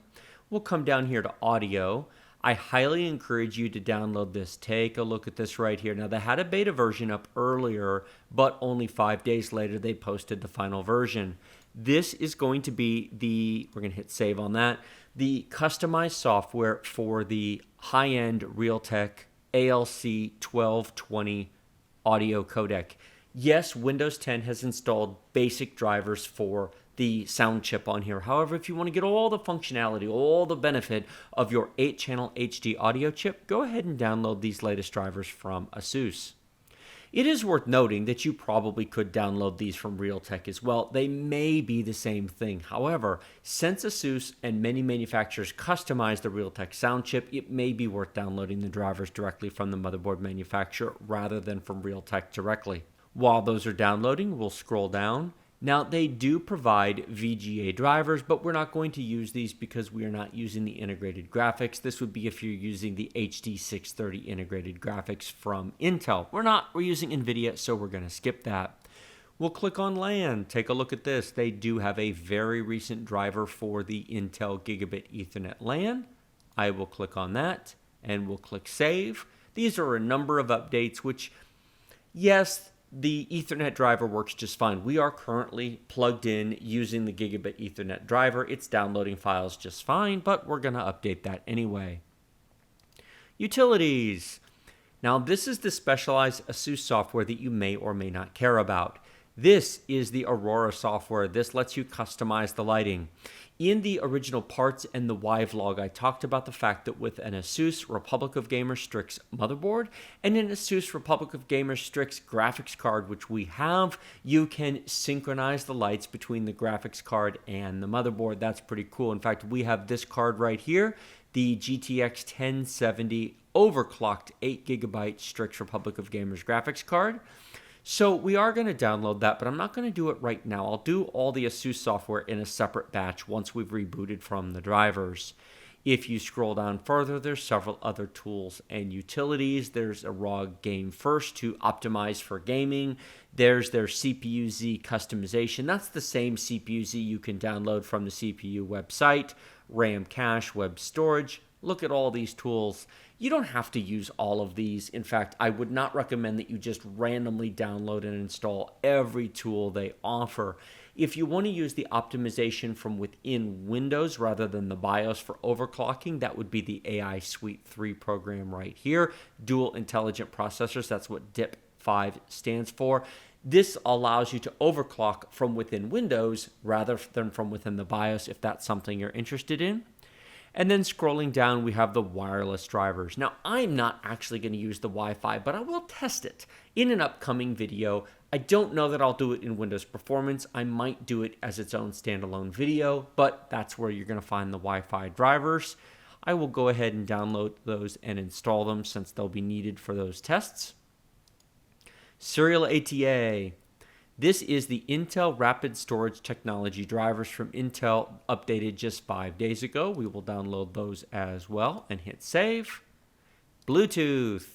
We'll come down here to audio. I highly encourage you to download this. Take a look at this right here. Now, they had a beta version up earlier, but only 5 days later, they posted the final version. This is going to be we're going to hit save on that, the customized software for the high-end Realtek ALC 1220 audio codec. Yes, Windows 10 has installed basic drivers for the sound chip on here. However, if you want to get all the functionality, all the benefit of your 8-channel HD audio chip, go ahead and download these latest drivers from ASUS. It is worth noting that you probably could download these from Realtek as well. They may be the same thing. However, since ASUS and many manufacturers customize the Realtek sound chip, it may be worth downloading the drivers directly from the motherboard manufacturer rather than from Realtek directly. While those are downloading, we'll scroll down. Now, they do provide VGA drivers, but we're not going to use these because we are not using the integrated graphics. This would be if you're using the HD 630 integrated graphics from Intel. We're using NVIDIA, so we're going to skip that. We'll click on LAN. Take a look at this. They do have a very recent driver for the Intel Gigabit Ethernet LAN. I will click on that, and we'll click Save. These are a number of updates, which, yes, the Ethernet driver works just fine. We are currently plugged in using the Gigabit Ethernet driver. It's downloading files just fine, but we're going to update that anyway. Utilities. Now, this is the specialized ASUS software that you may or may not care about. This is the Aurora software. This lets you customize the lighting. In the original parts and the Y vlog, I talked about the fact that with an ASUS Republic of Gamers Strix motherboard and an ASUS Republic of Gamers Strix graphics card, which we have, you can synchronize the lights between the graphics card and the motherboard. That's pretty cool. In fact, we have this card right here, the GTX 1070 overclocked 8GB Strix Republic of Gamers graphics card. So we are going to download that, but I'm not going to do it right now. I'll do all the ASUS software in a separate batch once we've rebooted from the drivers. If you scroll down further, there's several other tools and utilities. There's a ROG Game First to optimize for gaming. There's their CPU-Z customization. That's the same CPU-Z you can download from the CPU website. RAM cache, web storage. Look at all these tools. You don't have to use all of these. In fact, I would not recommend that you just randomly download and install every tool they offer. If you want to use the optimization from within Windows rather than the BIOS for overclocking, that would be the AI Suite 3 program right here. Dual Intelligent Processors, that's what DIP5 stands for. This allows you to overclock from within Windows rather than from within the BIOS if that's something you're interested in. And then scrolling down, we have the wireless drivers. Now, I'm not actually going to use the Wi-Fi, but I will test it in an upcoming video. I don't know that I'll do it in Windows Performance. I might do it as its own standalone video, but that's where you're going to find the Wi-Fi drivers. I will go ahead and download those and install them since they'll be needed for those tests. Serial ATA. This is the Intel Rapid Storage Technology drivers from Intel, updated just 5 days ago. We will download those as well and hit save. Bluetooth.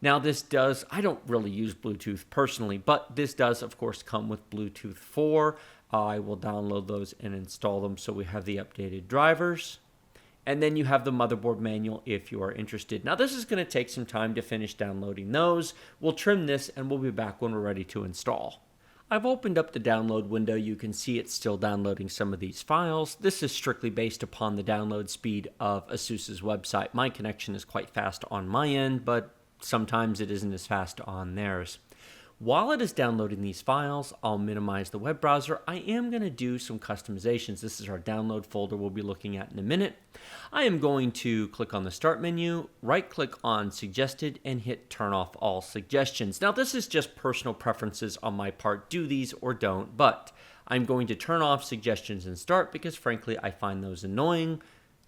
Now this does, I don't really use Bluetooth personally, but this does of course come with Bluetooth 4. I will download those and install them so we have the updated drivers. And then you have the motherboard manual if you are interested. Now this is going to take some time to finish downloading those. We'll trim this and we'll be back when we're ready to install. I've opened up the download window. You can see it's still downloading some of these files. This is strictly based upon the download speed of ASUS's website. My connection is quite fast on my end, but sometimes it isn't as fast on theirs. While it is downloading these files, I'll minimize the web browser. I am going to do some customizations. This is our download folder we'll be looking at in a minute. I am going to click on the Start menu, right-click on Suggested, and hit Turn Off All Suggestions. Now, this is just personal preferences on my part. Do these or don't, but I'm going to turn off Suggestions and Start because, frankly, I find those annoying.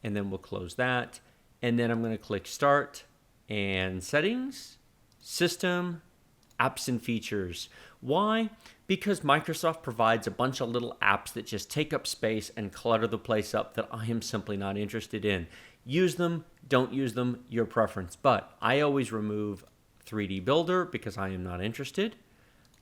And then we'll close that. And then I'm going to click Start and Settings, System, Apps and Features. Why? Because Microsoft provides a bunch of little apps that just take up space and clutter the place up that I am simply not interested in. Use them, don't use them, your preference. But I always remove 3D Builder because I am not interested.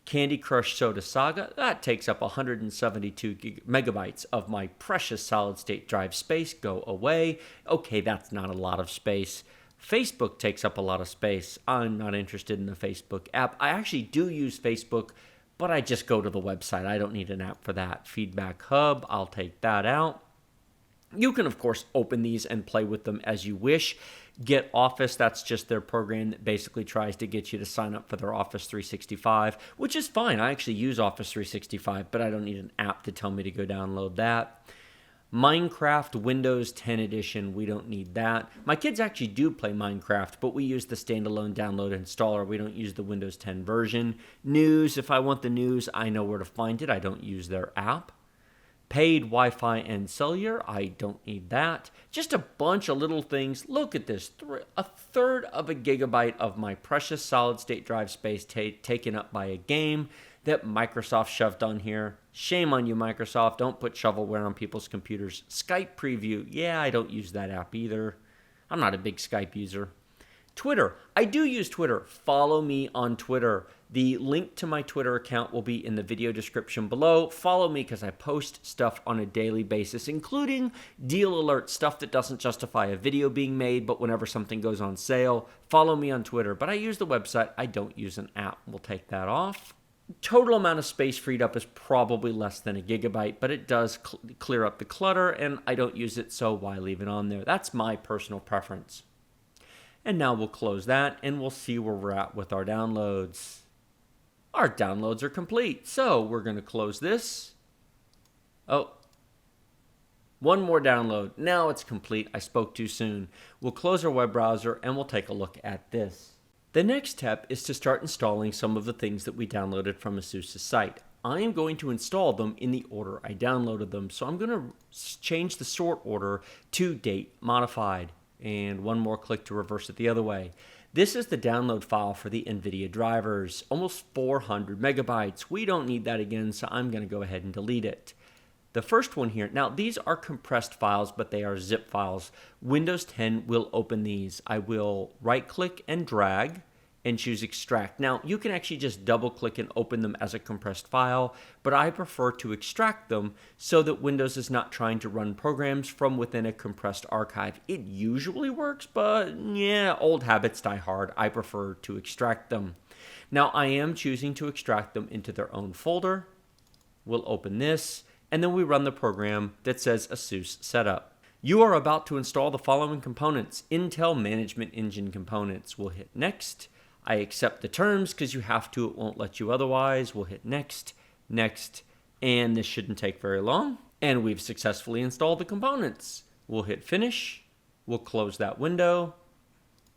Candy Crush Soda Saga, that takes up 172 megabytes of my precious solid state drive space. Go away. Okay, that's not a lot of space. Facebook takes up a lot of space. I'm not interested in the Facebook app. I actually do use Facebook, but I just go to the website. I don't need an app for that. Feedback Hub, I'll take that out. You can, of course, open these and play with them as you wish. Get Office, that's just their program that basically tries to get you to sign up for their Office 365, which is fine. I actually use Office 365, but I don't need an app to tell me to go download that. Minecraft Windows 10 Edition, we don't need that. My kids actually do play Minecraft, but we use the standalone download installer. We don't use the Windows 10 version. News, if I want the news, I know where to find it. I don't use their app. Paid Wi-Fi and cellular, I don't need that. Just a bunch of little things. Look at this, a third of a gigabyte of my precious solid state drive space taken up by a game that Microsoft shoved on here. Shame on you, Microsoft. Don't put shovelware on people's computers. Skype preview. Yeah, I don't use that app either. I'm not a big Skype user. Twitter. I do use Twitter. Follow me on Twitter. The link to my Twitter account will be in the video description below. Follow me because I post stuff on a daily basis, including deal alerts, stuff that doesn't justify a video being made, but whenever something goes on sale, follow me on Twitter. But I use the website. I don't use an app. We'll take that off. Total amount of space freed up is probably less than a gigabyte, but it does clear up the clutter, and I don't use it, so why leave it on there? That's my personal preference. And now we'll close that, and we'll see where we're at with our downloads. Our downloads are complete, so we're going to close this. Oh, one more download. Now it's complete. I spoke too soon. We'll close our web browser, and we'll take a look at this. The next step is to start installing some of the things that we downloaded from ASUS's site. I am going to install them in the order I downloaded them, so I'm going to change the sort order to date modified, and one more click to reverse it the other way. This is the download file for the NVIDIA drivers, almost 400 megabytes. We don't need that again, so I'm going to go ahead and delete it. The first one here, now these are compressed files, but they are zip files. Windows 10 will open these. I will right-click and drag and choose Extract. Now, you can actually just double-click and open them as a compressed file, but I prefer to extract them so that Windows is not trying to run programs from within a compressed archive. It usually works, but yeah, old habits die hard. I prefer to extract them. Now, I am choosing to extract them into their own folder. We'll open this, and then we run the program that says ASUS Setup. You are about to install the following components: Intel Management Engine components. We'll hit Next. I accept the terms because you have to. It won't let you otherwise. We'll hit Next, Next, and this shouldn't take very long. And we've successfully installed the components. We'll hit Finish. We'll close that window.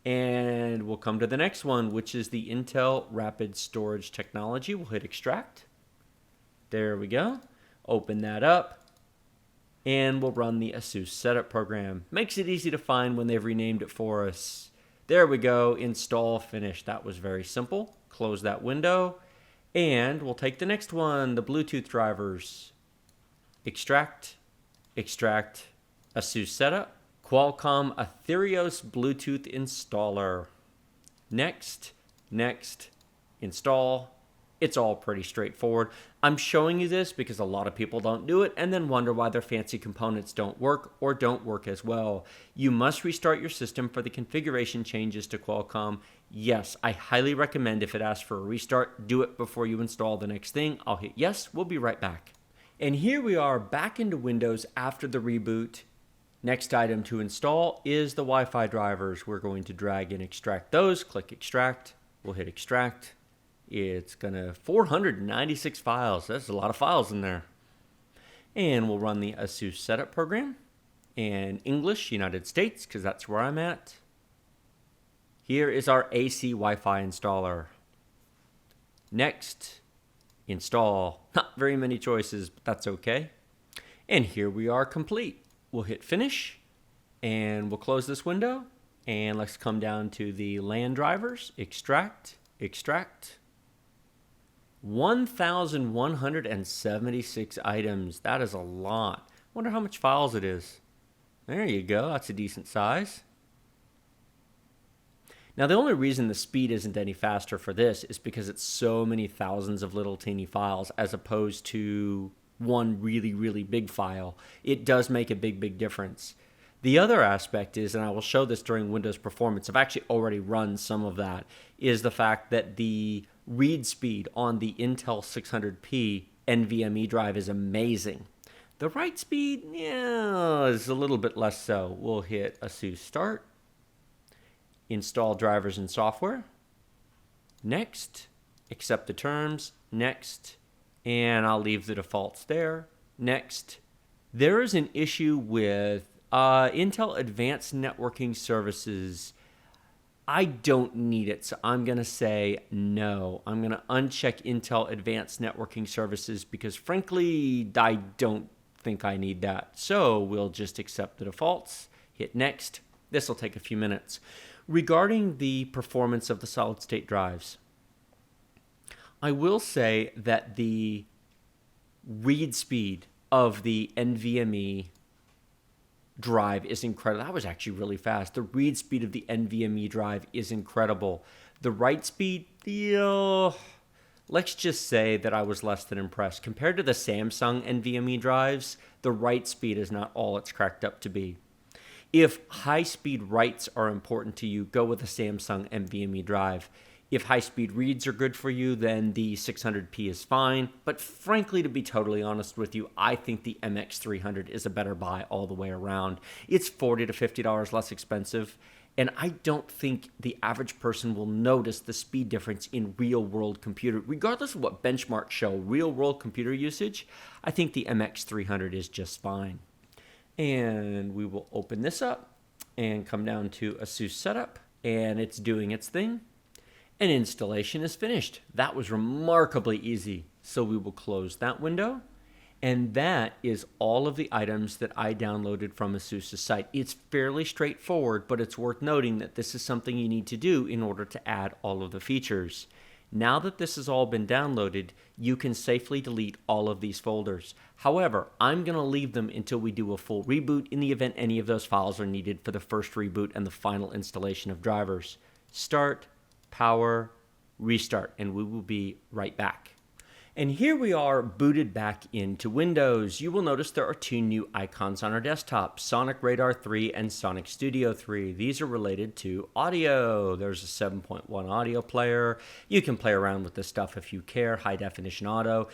And we'll come to the next one, which is the Intel Rapid Storage Technology. We'll hit Extract. There we go. Open that up. And we'll run the ASUS Setup program. Makes it easy to find when they've renamed it for us. There we go, install, finish. That was very simple. close that window, and we'll take the next one, the Bluetooth drivers. Extract, extract, ASUS setup, Qualcomm Aetherios Bluetooth installer. Next, next, install. It's all pretty straightforward. I'm showing you this because a lot of people don't do it and then wonder why their fancy components don't work or don't work as well. You must restart your system for the configuration changes to Qualcomm. Yes, I highly recommend if it asks for a restart, do it before you install the next thing. I'll hit yes, we'll be right back. And here we are back into Windows after the reboot. Next item to install is the Wi-Fi drivers. We're going to drag and extract those. Click extract. We'll hit extract. It's gonna 496 files. That's a lot of files in there. And we'll run the ASUS setup program. And English, United States, because that's where I'm at. Here is our AC Wi-Fi installer. Next, install. Not very many choices, but that's okay. And here we are complete. We'll hit finish, and we'll close this window. And let's come down to the LAN drivers. Extract, extract. 1,176 items. That is a lot. Wonder how much files it is. There you go. That's a decent size. Now, the only reason the speed isn't any faster for this is because it's so many thousands of little teeny files as opposed to one really, really big file. It does make a big difference. The other aspect is, and I will show this during Windows Performance, I've actually already run some of that, is the fact that the read speed on the Intel 600p NVMe drive is amazing. The write speed, yeah, is a little bit less so. We'll hit ASUS Start, install drivers and software, next, accept the terms, next, and I'll leave the defaults there, next. There is an issue with Intel Advanced Networking Services. I don't need it, so I'm going to say no. I'm going to uncheck Intel Advanced Networking Services because, frankly, I don't think I need that. So we'll just accept the defaults, hit next. This will take a few minutes. Regarding the performance of the solid-state drives, I will say that the read speed of the NVMe drive is incredible. That was actually really fast. The read speed of the NVMe drive is incredible. The write speed, let's just say that I was less than impressed. Compared to the Samsung NVMe drives, the write speed is not all it's cracked up to be. If high-speed writes are important to you, go with a Samsung NVMe drive. If high-speed reads are good for you, then the 600p is fine. But frankly, to be totally honest with you, I think the MX300 is a better buy all the way around. It's $40 to $50 less expensive, and I don't think the average person will notice the speed difference in real-world computer. Regardless of what benchmarks show real-world computer usage, I think the MX300 is just fine. And we will open this up and come down to ASUS Setup, and it's doing its thing. And installation is finished. That was remarkably easy. So we will close that window. And that is all of the items that I downloaded from ASUS' site. It's fairly straightforward, but it's worth noting that this is something you need to do in order to add all of the features. Now that this has all been downloaded, you can safely delete all of these folders. However, I'm going to leave them until we do a full reboot in the event any of those files are needed for the first reboot and the final installation of drivers. Start, power, restart, and we will be right back. And here we are booted back into Windows. You will notice there are two new icons on our desktop, Sonic Radar 3 and Sonic Studio 3. These are related to audio. There's a 7.1 audio player. You can play around with this stuff if you care, high definition audio.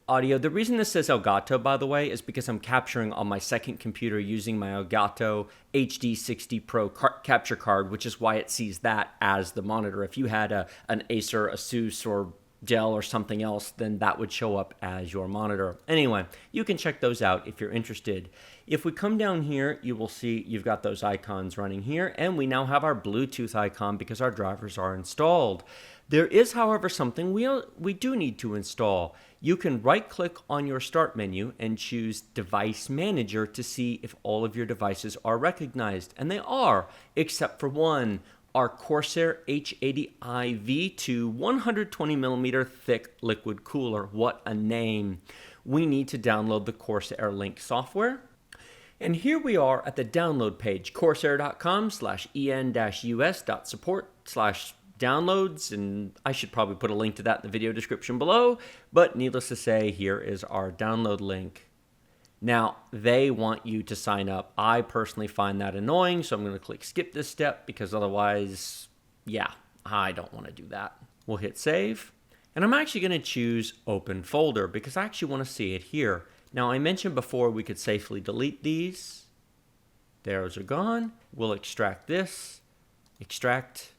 The reason this says Elgato, by the way, is because I'm capturing on my second computer using my Elgato HD60 Pro capture card, which is why it sees that as the monitor. If you had an Acer, Asus, or Dell or something else, then that would show up as your monitor. Anyway, you can check those out if you're interested. If we come down here, you will see you've got those icons running here, and we now have our Bluetooth icon because our drivers are installed. There is, however, something we do need to install. You can right-click on your Start menu and choose Device Manager to see if all of your devices are recognized, and they are, except for one. our Corsair H80i V2 120mm thick liquid cooler. What a name. We need to download the Corsair Link software. And here we are at the download page, corsair.com/en-us.support/downloads, and I should probably put a link to that in the video description below, but needless to say, here is our download link. Now, they want you to sign up. I personally find that annoying, so I'm going to click skip this step because otherwise, yeah, I don't want to do that. We'll hit save, and I'm actually going to choose open folder because I actually want to see it here. Now, I mentioned before we could safely delete these. Those are gone. We'll extract this, extract,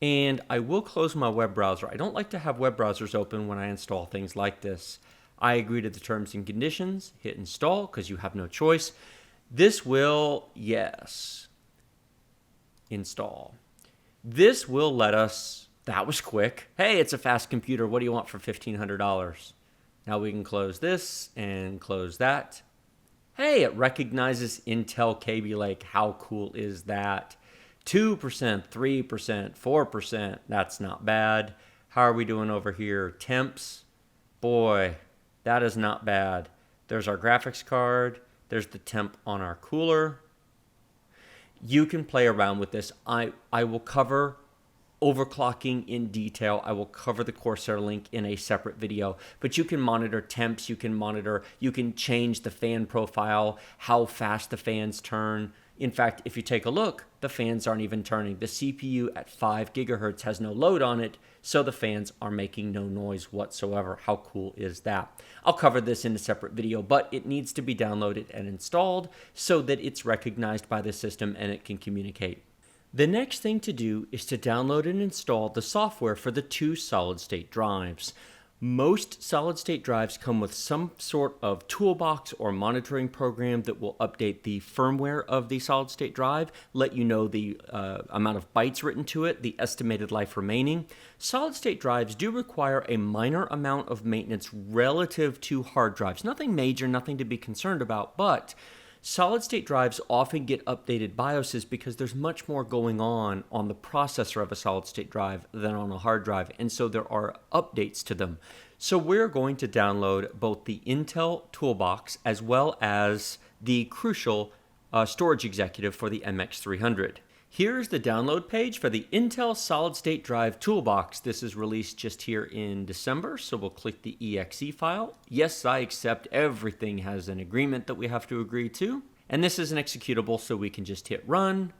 and I will close my web browser. I don't like to have web browsers open when I install things like this. I agree to the terms and conditions, hit install because you have no choice. This will, yes, install. This will let us, that was quick. Hey, it's a fast computer. What do you want for $1,500? Now we can close this and close that. Hey, it recognizes Intel Kaby Lake. How cool is that? 2%, 3%, 4%. That's not bad. How are we doing over here? Temps. Boy, that is not bad. There's our graphics card. There's the temp on our cooler. You can play around with this. I will cover overclocking in detail. I will cover the Corsair Link in a separate video, but you can monitor temps, you can change the fan profile, how fast the fans turn. In fact, if you take a look, the fans aren't even turning. The CPU at 5 gigahertz has no load on it, so the fans are making no noise whatsoever. How cool is that? I'll cover this in a separate video, but it needs to be downloaded and installed so that it's recognized by the system and it can communicate. The next thing to do is to download and install the software for the 2 solid-state drives. Most solid-state drives come with some sort of toolbox or monitoring program that will update the firmware of the solid-state drive, let you know the amount of bytes written to it, the estimated life remaining. Solid-state drives do require a minor amount of maintenance relative to hard drives. Nothing major, nothing to be concerned about, but solid-state drives often get updated BIOSes because there's much more going on the processor of a solid-state drive than on a hard drive, and so there are updates to them. So we're going to download both the Intel Toolbox as well as the Crucial Storage Executive for the MX300. Here's the download page for the Intel Solid-State Drive Toolbox. This is released just here in December, so we'll click the exe file. Yes, I accept. Everything has an agreement that we have to agree to. And this is an executable, so we can just hit run,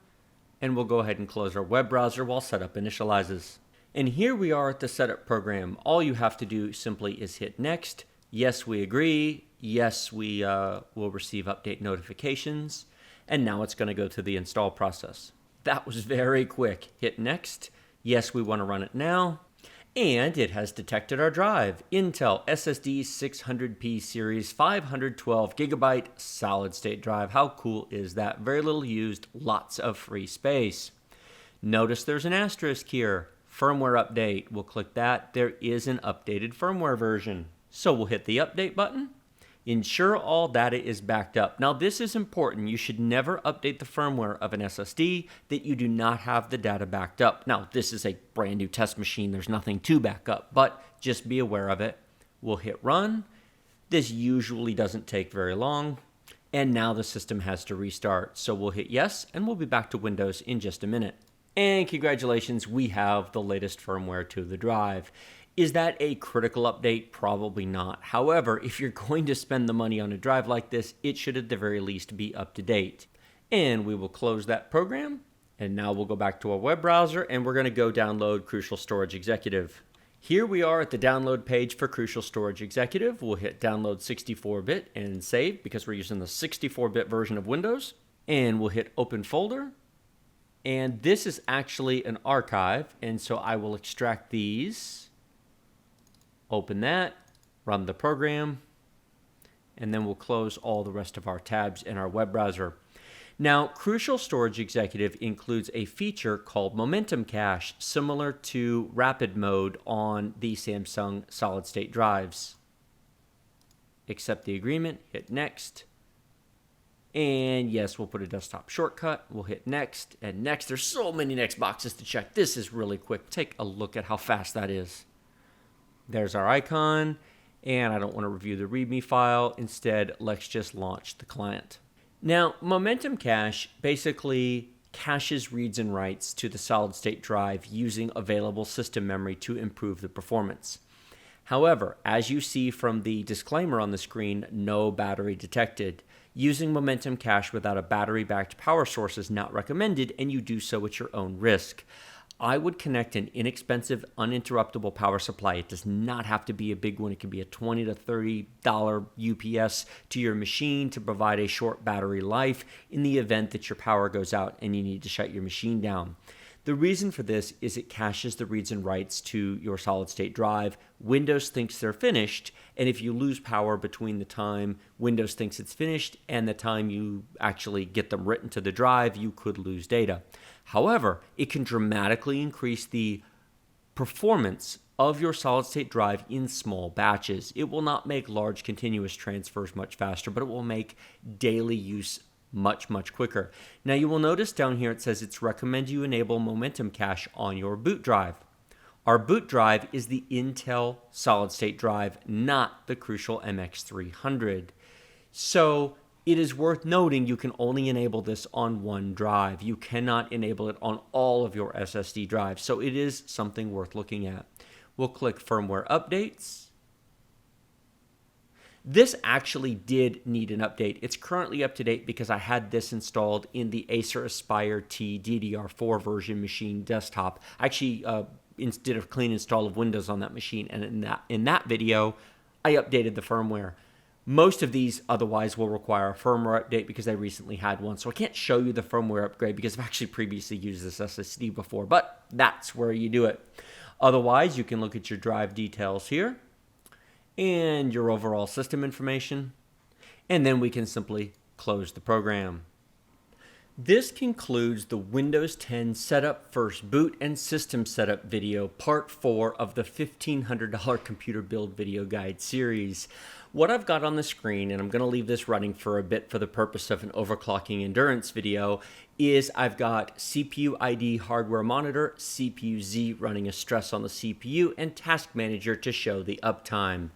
and we'll go ahead and close our web browser while setup initializes. And here we are at the setup program. All you have to do simply is hit next. Yes, we agree. Yes, we will receive update notifications. And now it's going to go through the install process. That was very quick. Hit next. Yes, we want to run it now. And it has detected our drive. Intel SSD 600p series 512 gigabyte solid state drive. How cool is that? Very little used, lots of free space. Notice there's an asterisk here. Firmware update. We'll click that. There is an updated firmware version. So we'll hit the update button. Ensure all data is backed up. Now this is important. You should never update the firmware of an SSD that you do not have the data backed up. Now this is a brand new test machine. There's nothing to back up, but just be aware of it. We'll hit run. This usually doesn't take very long. And now the system has to restart. So we'll hit yes, and we'll be back to Windows in just a minute. And congratulations, we have the latest firmware to the drive. Is that a critical update? Probably not. However, if you're going to spend the money on a drive like this, it should at the very least be up to date. And we will close that program. And now we'll go back to our web browser and we're going to go download Crucial Storage Executive. Here we are at the download page for Crucial Storage Executive. We'll hit download 64-bit and save because we're using the 64-bit version of Windows. And we'll hit open folder. And this is actually an archive. And so I will extract these. Open that, run the program, and then we'll close all the rest of our tabs in our web browser. Now, Crucial Storage Executive includes a feature called Momentum Cache, similar to Rapid Mode on the Samsung solid-state drives. Accept the agreement, hit next, And yes, we'll put a desktop shortcut. We'll hit next and next. There's so many next boxes to check. This is really quick. Take a look at how fast that is. There's our icon. And I don't want to review the README file. Instead, let's just launch the client. Now, Momentum Cache basically caches reads and writes to the solid-state drive using available system memory to improve the performance. However, as you see from the disclaimer on the screen, no battery detected. Using Momentum Cache without a battery-backed power source is not recommended, and you do so at your own risk. I would connect an inexpensive, uninterruptible power supply. It does not have to be a big one. It can be a $20 to $30 UPS to your machine to provide a short battery life in the event that your power goes out and you need to shut your machine down. The reason for this is it caches the reads and writes to your solid-state drive. Windows thinks they're finished, and if you lose power between the time Windows thinks it's finished and the time you actually get them written to the drive, you could lose data. However, it can dramatically increase the performance of your solid-state drive in small batches. It will not make large continuous transfers much faster, but it will make daily use much quicker. Now you will notice down here it says it's recommended you enable Momentum Cache on your boot drive. Our boot drive is the Intel solid-state drive, not the Crucial MX300. So it is worth noting you can only enable this on one drive. You cannot enable it on all of your SSD drives, so it is something worth looking at. We'll click Firmware Updates. This actually did need an update. It's currently up to date because I had this installed in the Acer Aspire T DDR4 version machine desktop. I actually did a clean install of Windows on that machine, and in that video, I updated the firmware. Most of these otherwise will require a firmware update because I recently had one, so I can't show you the firmware upgrade because I've actually previously used this SSD before, but that's where you do it. Otherwise, you can look at your drive details here and your overall system information, and then we can simply close the program. This concludes the Windows 10 Setup First Boot and System Setup video, part 4 of the $1,500 computer build video guide series. What I've got on the screen, and I'm going to leave this running for a bit for the purpose of an overclocking endurance video, is I've got CPU ID hardware monitor, CPU Z running a stress on the CPU, and task manager to show the uptime.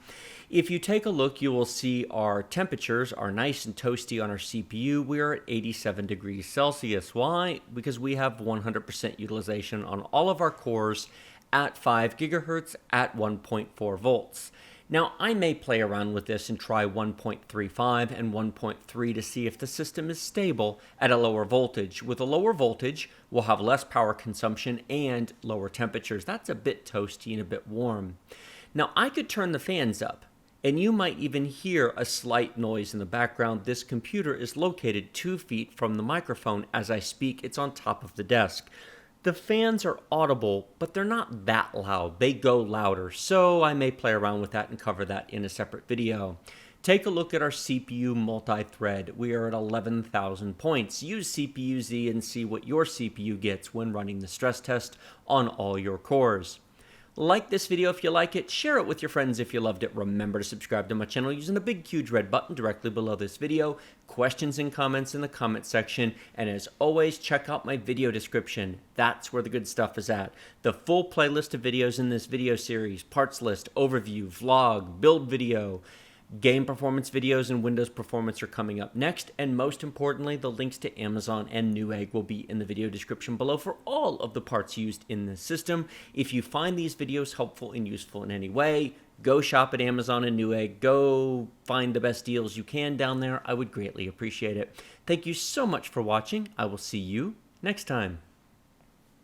If you take a look, you will see our temperatures are nice and toasty on our CPU. We are at 87 degrees Celsius. Why? Because we have 100% utilization on all of our cores at 5 gigahertz at 1.4 volts. Now, I may play around with this and try 1.35 and 1.3 to see if the system is stable at a lower voltage. With a lower voltage, we'll have less power consumption and lower temperatures. That's a bit toasty and a bit warm. Now, I could turn the fans up, and you might even hear a slight noise in the background. This computer is located 2 feet from the microphone. As I speak, it's on top of the desk. The fans are audible, but they're not that loud. They go louder, so I may play around with that and cover that in a separate video. Take a look at our CPU multi-thread. We are at 11,000 points. Use CPU-Z and see what your CPU gets when running the stress test on all your cores. Like this video if you like it, share it with your friends if you loved it. Remember to subscribe to my channel using the big huge red button directly below this video. Questions and comments in the comment section, and as always, check out my video description. That's where the good stuff is at. The full playlist of videos in this video series, parts list, overview, vlog, build video, game performance videos, and Windows performance are coming up next, and most importantly, the links to Amazon and Newegg will be in the video description below for all of the parts used in this system. If you find these videos helpful and useful in any way, go shop at Amazon and Newegg. Go find the best deals you can down there. I would greatly appreciate it. Thank you so much for watching. I will see you next time.